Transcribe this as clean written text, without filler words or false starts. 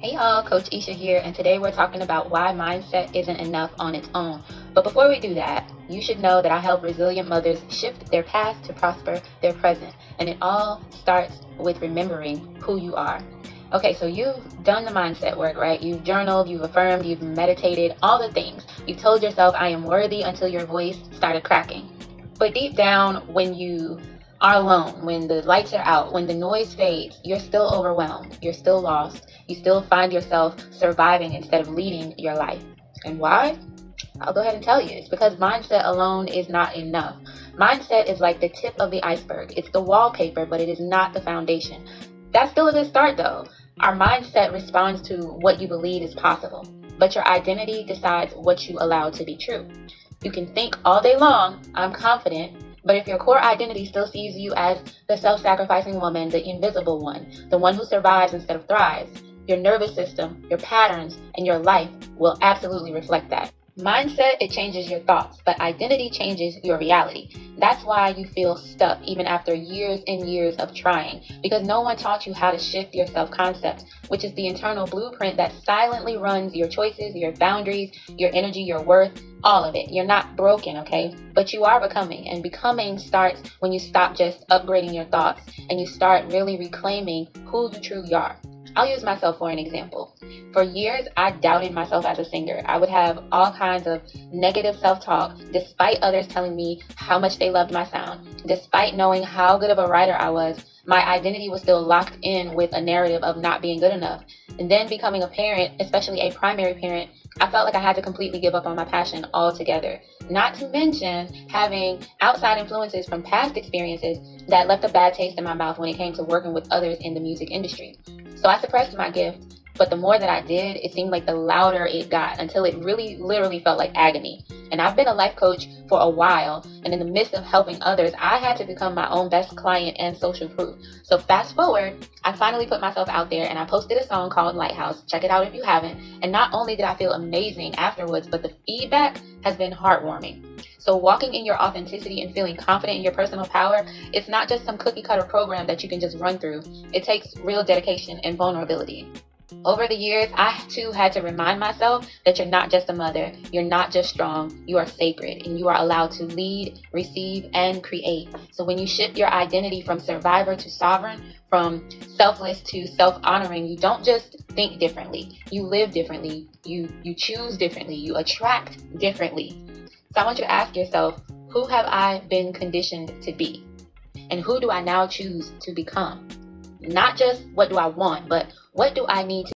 Hey y'all, Coach Isha here, and today we're talking about why mindset isn't enough on its own. But before we do that, you should know that I help resilient mothers shift their past to prosper their present. And it all starts with remembering who you are. Okay, so you've done the mindset work, right? You've journaled, you've affirmed, you've meditated, all the things. You've told yourself, I am worthy, until your voice started cracking. But deep down, when you are alone, when the lights are out, when the noise fades, you're still overwhelmed, you're still lost, you still find yourself surviving instead of leading your life. And why? I'll go ahead and tell you. It's because mindset alone is not enough. Mindset is like the tip of the iceberg. It's the wallpaper, but it is not the foundation. That's still a good start though. Our mindset responds to what you believe is possible, but your identity decides what you allow to be true. You can think all day long, I'm confident, but if your core identity still sees you as the self-sacrificing woman, the invisible one, the one who survives instead of thrives, your nervous system, your patterns, and your life will absolutely reflect that. Mindset, it changes your thoughts, but identity changes your reality. That's why you feel stuck even after years and years of trying, because no one taught you how to shift your self-concept, which is the internal blueprint that silently runs your choices, your boundaries, your energy, your worth, all of it. You're not broken, okay? But you are becoming, and becoming starts when you stop just upgrading your thoughts and you start really reclaiming who you truly are. I'll use myself for an example. For years, I doubted myself as a singer. I would have all kinds of negative self-talk, despite others telling me how much they loved my sound. Despite knowing how good of a writer I was, my identity was still locked in with a narrative of not being good enough. And then becoming a parent, especially a primary parent, I felt like I had to completely give up on my passion altogether. Not to mention having outside influences from past experiences that left a bad taste in my mouth when it came to working with others in the music industry. So I suppressed my gift, but the more that I did, it seemed like the louder it got until it really literally felt like agony. And I've been a life coach for a while, and in the midst of helping others, I had to become my own best client and social proof. So fast forward, I finally put myself out there and I posted a song called Lighthouse. Check it out if you haven't. And not only did I feel amazing afterwards, but the feedback has been heartwarming. So walking in your authenticity and feeling confident in your personal power, it's not just some cookie cutter program that you can just run through. It takes real dedication and vulnerability. Over the years, I too had to remind myself that you're not just a mother, you're not just strong, you are sacred, and you are allowed to lead, receive, and create. So when you shift your identity from survivor to sovereign, from selfless to self-honoring, you don't just think differently, you live differently, you choose differently, you attract differently. So I want you to ask yourself, who have I been conditioned to be? And who do I now choose to become? Not just what do I want, but what do I need to